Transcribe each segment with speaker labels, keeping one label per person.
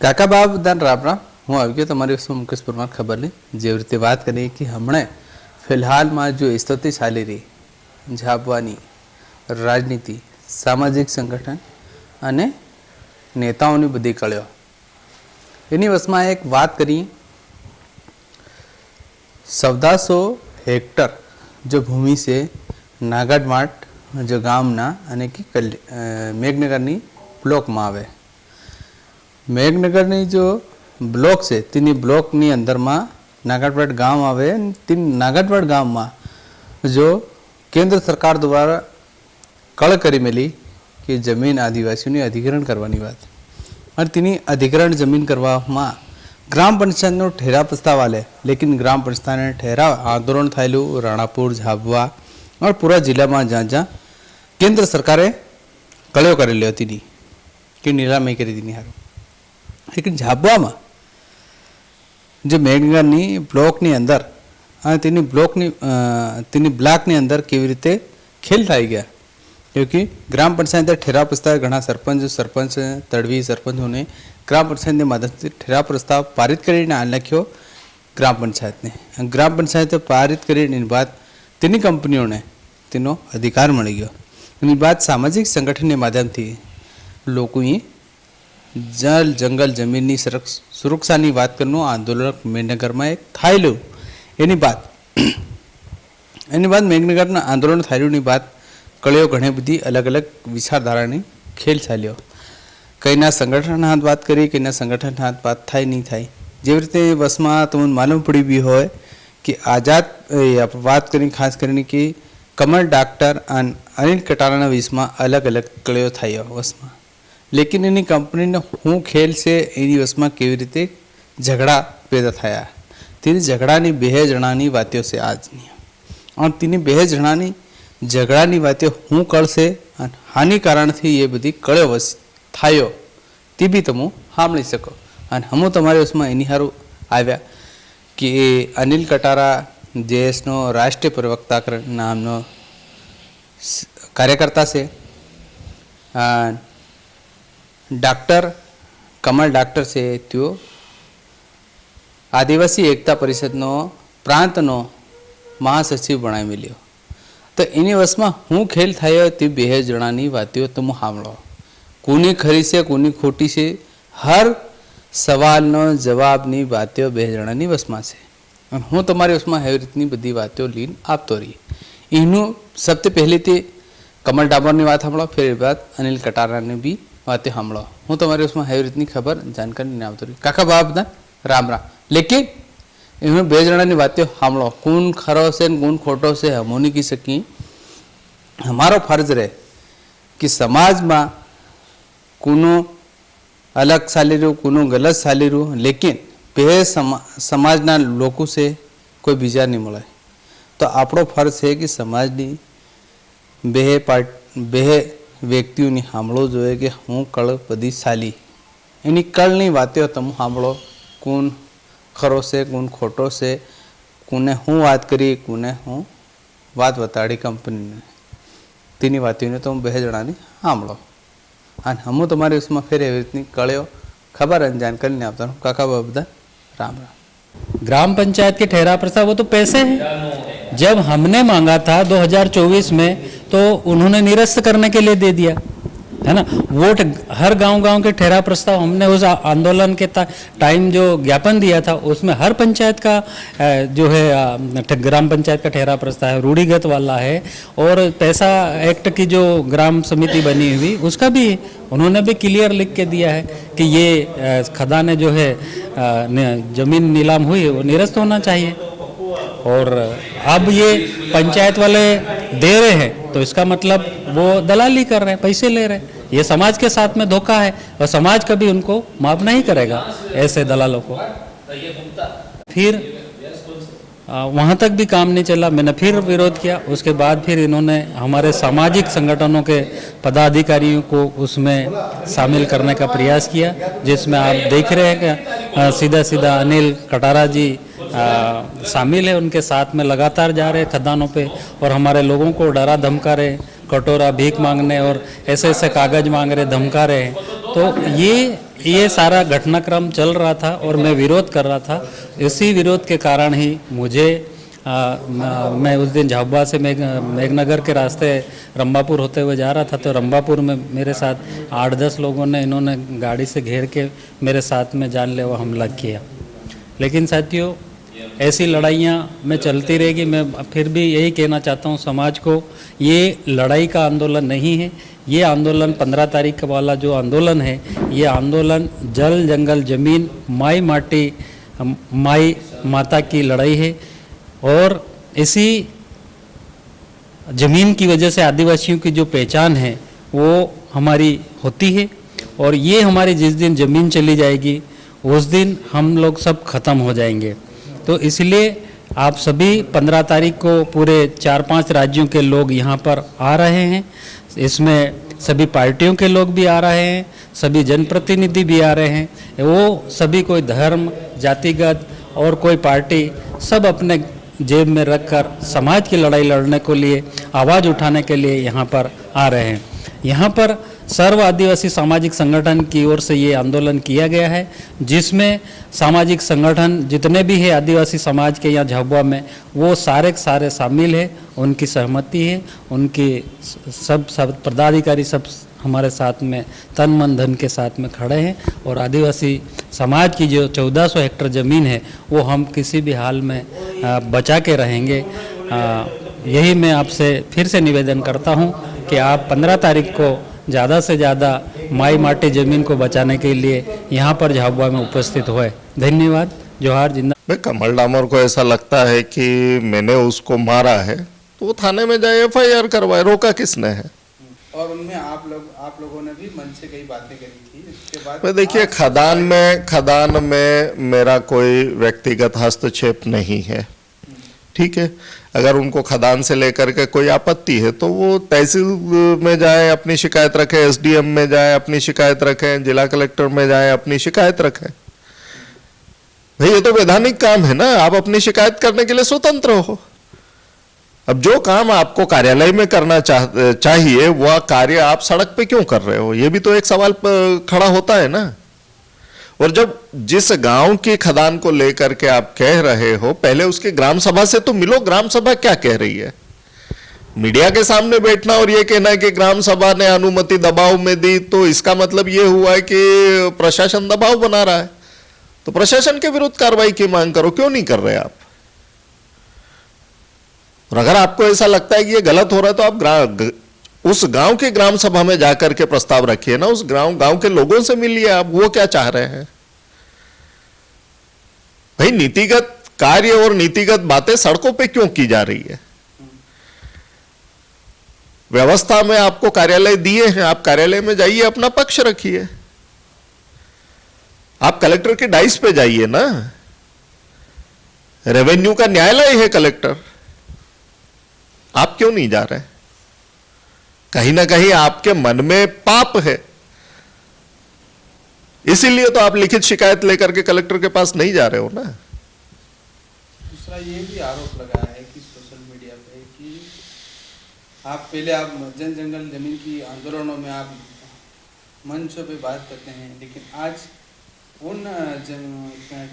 Speaker 1: કાકા બાપ દાન રામરા હું આવી ગયો તમારી વસ્તુ મુકેશ પરમાર ખબર નહીં જેવી રીતે વાત કરીએ કે હમણાં ફિલહાલમાં જો સ્થિતિ ચાલી રહી ઝાપવાની રાજનીતિ સામાજિક સંગઠન અને નેતાઓની બધી કળ્યો એની વસમાં એક વાત કરી 1400 हेक्टर जो भूमि से नागडमाट जो गामना अने कि मेघनगरनी ब्लॉक में आवे मेघनगरनी जो ब्लॉक से तीनी ब्लॉकनी अंदर में नागडवाड़ गाम आवे तीन नागडवाड़ गाम में जो केंद्र सरकार द्वारा कळ करी मेली कि जमीन आदिवासीओनी अधिग्रहण करवानी बात और तीनी अधिग्रहण जमीन करवा ग्राम पंचायत नो ठेरा प्रस्ताव आले लेकिन ग्राम पंचायत ने ठेरा आंदोलन थयेलू राणापुर झाबुआ और पूरा जिला में ज्यां ज्यां केंद्र सरकारे कळियो करेली हती कि नीलामी करी दी हारू लेकिन झाबुआ में जो मेघनगरनी ब्लॉकनी अंदर तेनी ब्लॉकनी अंदर केवी रीते खेल थई गया क्योंकि ग्राम पंचायत ठेरा प्रस्ताव घना सरपंच तड़वी सरपंचों ने ग्राम पंचायत ने मदद से ठेरा प्रस्ताव पारित करीने आ नाख्यो ग्राम पंचायत ने ग्राम पंचायत पारित करीने बाद तेनी कंपनीओं ने तेनो अधिकार मळी गयो एनी बाद सामाजिक संगठन माध्यम थी लोकोए जल जंगल जमीन सुरक्षा की बात करनो आंदोलन मेघनगर में एक थायेलू एनी बाद मेघनगर आंदोलन थायेलू बात कळियो घणी बधी अलग अलग विचारधारानी खेल चाल्यो कईना संगठन हाथ बात करी कईना संगठन हाथ बात थाय नहीं थाय जेवी रीते बसमां तमने मालूम पड़ी भी होय कि आजाद बात करी खास करीने कि कमल डॉक्टर अने अनिल कटाराना विषमां अलग अलग कळियो थयो बसमां लेकिन एनी कंपनी ने हूँ खेल से एनी वसमां केवी रीते झगड़ा पैदा थया तेनी झगड़ानी बे जणानी वातो से आजनी और तेनी बे जणानी झगड़ानी वातो हूँ कळशे अने हानि कारणथी ये बधी कळ्यो वस थायो ते बी तमो सांभळी शको अने हमो तमारी वसमां एनी हारू आव्या कि अनिल कटारा जेएसनो राष्ट्रीय प्रवक्ता नामनो कार्यकर्ता से डॉक्टर कमल डॉक्टर से त्यो आदिवासी एकता परिषदनो प्रांतनो महासचिव बनावी मिल्यो तो एनी वसमां हूँ खेल थयो ते बे जणानी वातो तमो सांभळो कोनी खरी से कोनी खोटी से हर सवालनो जवाबनी वातो बे जणानी वसमां छे अने हूँ तमारी वसमां एवी रीतनी बधी वातो लीन आपतो रही एनु सबसे पहले ते कमल डाबरनी वात सांभळो फिर बाद अनिल कटारानी बी वाते सांभळो हूँ तमारी वसमां एवी रीतनी खबर जानकारी ने आपतो रही काका बाप दा राम राम लेकिन एनु बे जणानी वातो सांभळो कोण खरो छे कोण खोटो छे हम नहीं कही सकी हमारो फर्ज रहे कि समाज में कोनो अलग चाली रू कोनो गलत चाली रू लेकिन बे समाजना लोगों से कोई बीजा नहीं मिले तो आपणो फर्ज है कि समाजनी बे व्यक्तिओनी सांभळो जोईए कि हूँ कळ बधी चाली एनी कळनी वातो तमे सांभळो कोण खरो से कोण खोटो से कोने हूँ बात करी कोने हूँ बात बताड़ी कंपनी ने तेनी वातों ने तो बे जणानी सांभळो अने हमू तमारी उसमें फिर एवी रीतनी कळ्यो खबर अने जानकारी ने आपता काका बाबा राम राम।
Speaker 2: ग्राम पंचायत के ठहरा प्रस्ताव वो तो पैसे हैं। जब हमने मांगा था 2024 में तो उन्होंने निरस्त करने के लिए दे दिया है ना। वोट हर गांव-गांव के ठहरा प्रस्ताव हमने उस आंदोलन के टाइम जो ज्ञापन दिया था उसमें हर पंचायत का जो है ग्राम पंचायत का ठहरा प्रस्ताव है रूढ़िगत वाला है और पैसा एक्ट की जो ग्राम समिति बनी हुई उसका भी उन्होंने भी क्लियर लिख के दिया है कि ये खदानें जो है जमीन नीलाम हुई वो निरस्त होना चाहिए और अब ये पंचायत वाले दे रहे हैं तो इसका मतलब वो दलाली कर रहे हैं पैसे ले रहे हैं ये समाज के साथ में धोखा है और समाज कभी उनको माफ नहीं करेगा ऐसे दलालों को। फिर वहाँ तक भी काम नहीं चला मैंने फिर विरोध किया उसके बाद फिर इन्होंने हमारे सामाजिक संगठनों के पदाधिकारियों को उसमें शामिल करने का प्रयास किया जिसमें आप देख रहे हैं कि सीधा सीधा अनिल कटारा जी शामिल है उनके साथ में लगातार जा रहे खदानों पे और हमारे लोगों को डरा धमका रहे कटोरा भीख मांगने और ऐसे ऐसे कागज मांग रहे धमका रहे तो ये ये सारा घटनाक्रम चल रहा था और मैं विरोध कर रहा था। इसी विरोध के कारण ही मुझे मैं उस दिन झाबुआ से मेघनगर के रास्ते रंबापुर होते हुए जा रहा था, तो रंबापुर में मेरे साथ 8-10 लोगों ने इन्होंने गाड़ी से घेर के मेरे साथ में जानलेवा हमला किया। लेकिन साथियों, ऐसी लड़ाइयाँ में चलती रहेगी। मैं फिर भी यही कहना चाहता हूँ समाज को, ये लड़ाई का आंदोलन नहीं है। ये आंदोलन 15 तारीख वाला जो आंदोलन है, ये आंदोलन जल जंगल जमीन माई माटी माई माता की लड़ाई है। और इसी ज़मीन की वजह से आदिवासियों की जो पहचान है वो हमारी होती है। और ये हमारी जिस दिन ज़मीन चली जाएगी उस दिन हम लोग सब ख़त्म हो जाएंगे। तो इसलिए आप सभी 15 तारीख को पूरे 4-5 राज्यों के लोग यहाँ पर आ रहे हैं। इसमें सभी पार्टियों के लोग भी आ रहे हैं, सभी जनप्रतिनिधि भी आ रहे हैं। वो सभी कोई धर्म जातिगत और कोई पार्टी सब अपने जेब में रखकर समाज की लड़ाई लड़ने के लिए, आवाज़ उठाने के लिए यहाँ पर आ रहे हैं। यहाँ पर सर्व आदिवासी सामाजिक संगठन की ओर से ये आंदोलन किया गया है, जिसमें सामाजिक संगठन जितने भी है आदिवासी समाज के यहाँ झाबुआ में, वो सारे के सारे शामिल है। उनकी सहमति है, उनकी सब पदाधिकारी सब हमारे साथ में तन मन धन के साथ में खड़े हैं। और आदिवासी समाज की जो 1400 हेक्टेयर ज़मीन है वो हम किसी भी हाल में बचा के रहेंगे। यही मैं आपसे फिर से निवेदन करता हूँ कि आप 15 तारीख को ज़्यादा से ज़्यादा माई माटी ज़मीन को बचाने के लिए यहाँ पर झाबुआ में उपस्थित हुए। धन्यवाद। जोहार जिंदा।
Speaker 3: भाई कमल डामोर को ऐसा लगता है कि मैंने उसको मारा है तो वो थाने में जाए FIR करवाए, रोका किसने है?
Speaker 1: और उनमें आप लोगों ने भी मन से कई बातें करी थी। इसके बाद
Speaker 3: मैं देखिए, खदान में मेरा कोई व्यक्तिगत हस्तक्षेप नहीं है, ठीक है। अगर उनको खदान से लेकर के कोई आपत्ति है तो वो तहसील में जाए अपनी शिकायत रखें, SDM में जाए अपनी शिकायत रखें, जिला कलेक्टर में जाए अपनी शिकायत रखें। भाई ये तो वैधानिक काम है ना, आप अपनी शिकायत करने के लिए स्वतंत्र हो। अब जो काम आपको कार्यालय में करना चाहिए वह कार्य आप सड़क पे क्यों कर रहे हो, ये भी तो एक सवाल खड़ा होता है ना। और जब जिस गांव की खदान को लेकर के आप कह रहे हो, पहले उसकी ग्राम सभा से तो मिलो, ग्राम सभा क्या कह रही है। मीडिया के सामने बैठना और ये कहना है कि ग्राम सभा ने अनुमति दबाव में दी, तो इसका मतलब ये हुआ है कि प्रशासन दबाव बना रहा है। तो प्रशासन के विरुद्ध कार्रवाई की मांग करो, क्यों नहीं कर रहे आप? और अगर आपको ऐसा लगता है कि ये गलत हो रहा है तो आप उस गांव के ग्राम सभा में जाकर के प्रस्ताव रखिए ना, उस गांव के लोगों से मिलिए, आप वो क्या चाह रहे हैं। भाई नीतिगत कार्य और नीतिगत बातें सड़कों पे क्यों की जा रही है? व्यवस्था में आपको कार्यालय दिए हैं, आप कार्यालय में जाइए, अपना पक्ष रखिए। आप कलेक्टर के डाइस पे जाइए ना, रेवेन्यू का न्यायालय है कलेक्टर, आप क्यों नहीं जा रहे? कहीं ना कहीं आपके मन में पाप है, इसीलिए तो आप लिखित शिकायत लेकर के कलेक्टर के पास नहीं जा रहे हो ना।
Speaker 1: दूसरा ये भी आरोप लगाया है कि सोशल मीडिया पे कि आप जन जंगल जमीन की आंदोलनों में आप मंचों पे बात करते हैं, लेकिन आज उन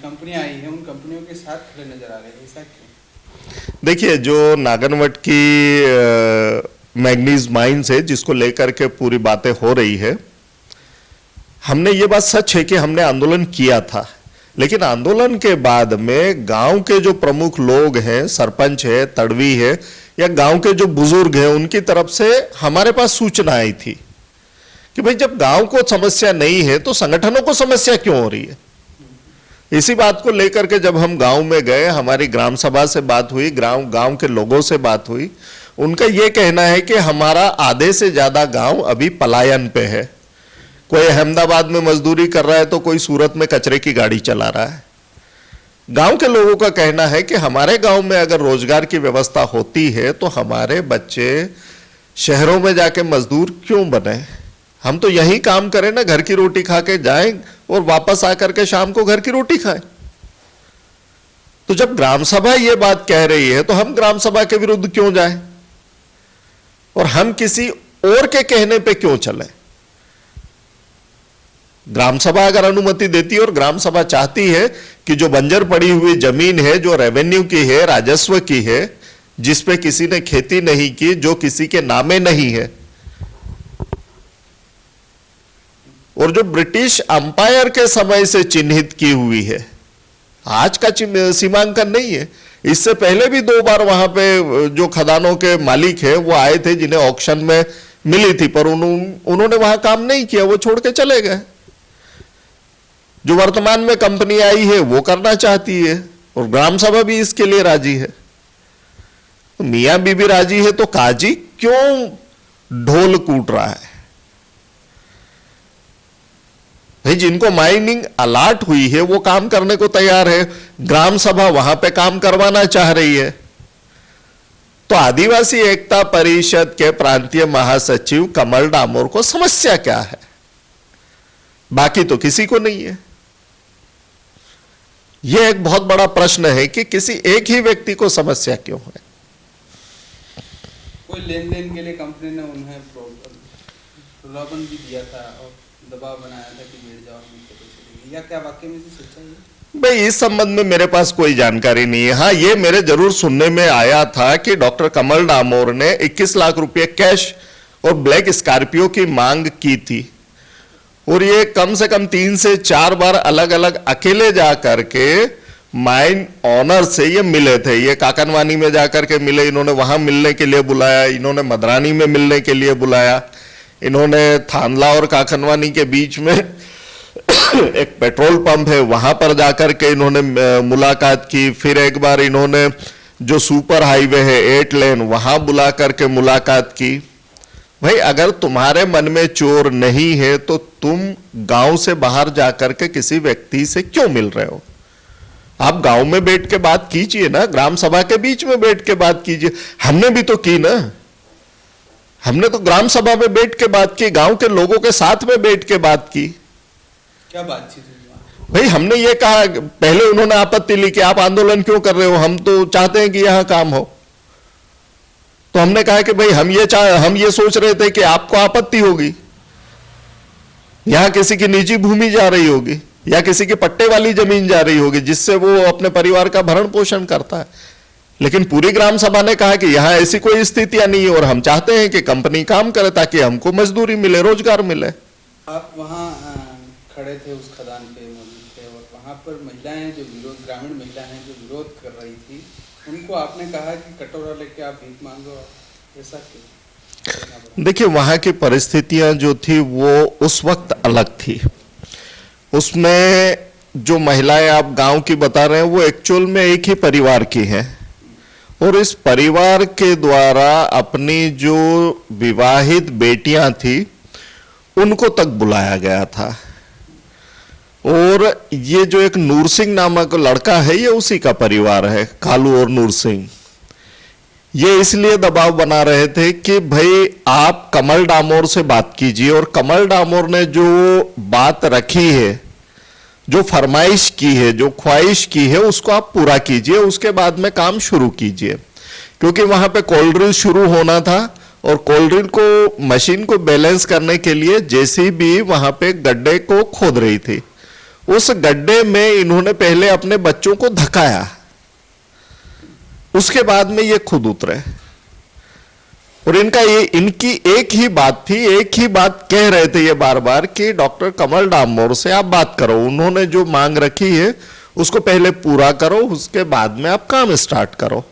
Speaker 1: कंपनियां आई हैं, उन कंपनियों के साथ खड़े नजर आ रहे हैं, ऐसा क्यों?
Speaker 3: देखिए, जो नागनवट की मैग्नीज माइंस है जिसको लेकर के पूरी बातें हो रही है, हमने ये बात सच है कि हमने आंदोलन किया था, लेकिन आंदोलन के बाद में गांव के जो प्रमुख लोग हैं, सरपंच है, तड़वी है, या गांव के जो बुजुर्ग हैं, उनकी तरफ से हमारे पास सूचना आई थी कि भाई जब गांव को समस्या नहीं है तो संगठनों को समस्या क्यों हो रही है। इसी बात को लेकर के जब हम गांव में गए, हमारी ग्राम सभा से बात हुई, गांव के लोगों से बात हुई, उनका यह कहना है कि हमारा आधे से ज्यादा गांव अभी पलायन पे है। कोई अहमदाबाद में मजदूरी कर रहा है तो कोई सूरत में कचरे की गाड़ी चला रहा है। गांव के लोगों का कहना है कि हमारे गांव में अगर रोजगार की व्यवस्था होती है तो हमारे बच्चे शहरों में जाके मजदूर क्यों बने, हम तो यही काम करें ना, घर की रोटी खा के जाएं और वापस आकर के शाम को घर की रोटी खाएं। तो जब ग्राम सभा ये बात कह रही है तो हम ग्राम सभा के विरुद्ध क्यों जाएं और हम किसी और के कहने पे क्यों चलें? ग्राम सभा अगर अनुमति देती है और ग्राम सभा चाहती है कि जो बंजर पड़ी हुई जमीन है, जो रेवेन्यू की है, राजस्व की है, जिस पे किसी ने खेती नहीं की, जो किसी के नामे नहीं है, और जो ब्रिटिश अंपायर के समय से चिन्हित की हुई है, आज का सीमांकन नहीं है। इससे पहले भी 2 बार वहां पे जो खदानों के मालिक है वो आए थे, जिन्हें ऑक्शन में मिली थी, पर उन्होंने वहां काम नहीं किया, वो छोड़ के चले गए। जो वर्तमान में कंपनी आई है वो करना चाहती है और ग्राम सभा भी इसके लिए राजी है। तो मियां बीबी राजी है तो काजी क्यों ढोल कूट रहा है? भाई, जिनको माइनिंग अलाट हुई है वो काम करने को तैयार है, ग्राम सभा वहां पे काम करवाना चाह रही है। तो आदिवासी एकता परिषद के प्रांतीय महासचिव कमल डामोर को समस्या क्या है? बाकी तो किसी को नहीं है। यह एक बहुत बड़ा प्रश्न है कि किसी एक ही व्यक्ति को समस्या क्यों है।
Speaker 1: कोई लेन देन के लिए कंपनी ने उन्हें प्रलोभन भी दिया था और दबाव बनाया था कि बैठ जाओ, या क्या वाकई में सच्चाई है?
Speaker 3: भाई, इस संबंध में मेरे पास कोई जानकारी नहीं है। हाँ, ये मेरे जरूर सुनने में आया था कि डॉक्टर कमल डामोर ने 21 लाख रुपए कैश और ब्लैक स्कॉर्पियो की मांग की थी, और ये कम से कम 3 से 4 बार अलग अलग अकेले जा करके माइन ऑनर से ये मिले थे। ये काकनवानी में जाकर के मिले, इन्होंने वहां मिलने के लिए बुलाया, इन्होंने मदरानी में मिलने के लिए बुलाया, इन्होंने थानला और काकनवानी के बीच में एक पेट्रोल पंप है वहां पर जाकर के इन्होंने मुलाकात की। फिर एक बार इन्होंने जो सुपर हाईवे है 8 लेन वहां बुला करके मुलाकात की। भाई, अगर तुम्हारे मन में चोर नहीं है तो तुम गांव से बाहर जाकर के किसी व्यक्ति से क्यों मिल रहे हो? आप गांव में बैठ के बात कीजिए ना, ग्राम सभा के बीच में बैठ के बात कीजिए। हमने भी तो की ना, हमने तो ग्राम सभा में बैठ के बात की, गांव के लोगों के साथ में बैठ के बात की।
Speaker 1: क्या बातचीत हुई?
Speaker 3: भाई, हमने ये कहा, पहले उन्होंने आपत्ति ली कि आप आंदोलन क्यों कर रहे हो, हम तो चाहते हैं कि यहां काम हो। तो हमने कहा कि भाई हम ये सोच रहे थे कि आपको आपत्ति होगी, यहां किसी की निजी भूमि जा रही होगी या किसी की पट्टे वाली जमीन जा रही होगी जिससे वो अपने परिवार का भरण पोषण करता है। लेकिन पूरी ग्राम सभा ने कहा कि यहां ऐसी कोई स्थितियां नहीं है और हम चाहते हैं कि कंपनी काम करे ताकि हमको मजदूरी मिले, रोजगार मिले।
Speaker 1: आप वहां खड़े थे, उस खदान पे मौजूद थे, और वहां पर महिलाएं जो विरोध, ग्रामीण महिलाएं जो विरोध कर रही थी, उनको आपने कहा कि कटोरा लेके आप भीख मांगो, ऐसा क्यों?
Speaker 3: देखिए, वहां की परिस्थितियां जो थी वो उस वक्त अलग थी। उसमें जो महिलाएं आप गांव की बता रहे हैं वो एक्चुअल में एक ही परिवार की हैं, और इस परिवार के द्वारा अपनी जो विवाहित बेटियां थी उनको तक बुलाया गया था। और ये जो एक नूर सिंह नामक लड़का है ये उसी का परिवार है, कालू और नूर सिंह। ये इसलिए दबाव बना रहे थे कि भाई आप कमल डामोर से बात कीजिए, और कमल डामोर ने जो बात रखी है, जो फरमाइश की है, जो ख्वाहिश की है, उसको आप पूरा कीजिए, उसके बाद में काम शुरू कीजिए। क्योंकि वहां पे कोल्ड ड्रिल शुरू होना था और कोल्ड ड्रिल को मशीन को बैलेंस करने के लिए जेसीबी वहां पे गड्ढे को खोद रही थी। उस गड्ढे में इन्होंने पहले अपने बच्चों को धकाया, उसके बाद में ये खुद उतरे, और इनकी एक ही बात थी, एक ही बात कह रहे थे ये बार बार कि डॉक्टर कमल डामोर से आप बात करो, उन्होंने जो मांग रखी है उसको पहले पूरा करो, उसके बाद में आप काम स्टार्ट करो।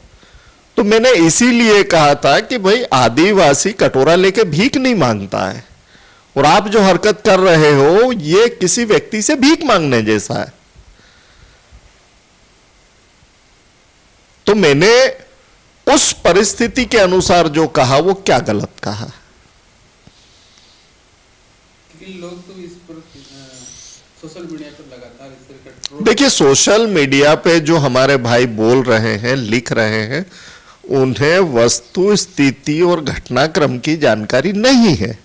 Speaker 3: तो मैंने इसीलिए कहा था कि भाई आदिवासी कटोरा लेके भीख नहीं मांगता है, और आप जो हरकत कर रहे हो ये किसी व्यक्ति से भीख मांगने जैसा है। तो मैंने उस परिस्थिति के अनुसार जो कहा वो क्या गलत कहा?
Speaker 1: लोग तो इस पर सोशल मीडिया पर लगातार इस तरह का ट्रोल।
Speaker 3: देखिए, सोशल मीडिया पे जो हमारे भाई बोल रहे हैं, लिख रहे हैं, उन्हें वस्तु स्थिति और घटनाक्रम की जानकारी नहीं है।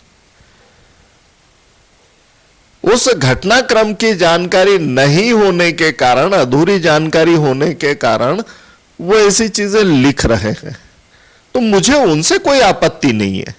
Speaker 3: उस घटनाक्रम की जानकारी नहीं होने के कारण, अधूरी जानकारी होने के कारण वो ऐसी चीजें लिख रहे हैं। तो मुझे उनसे कोई आपत्ति नहीं है।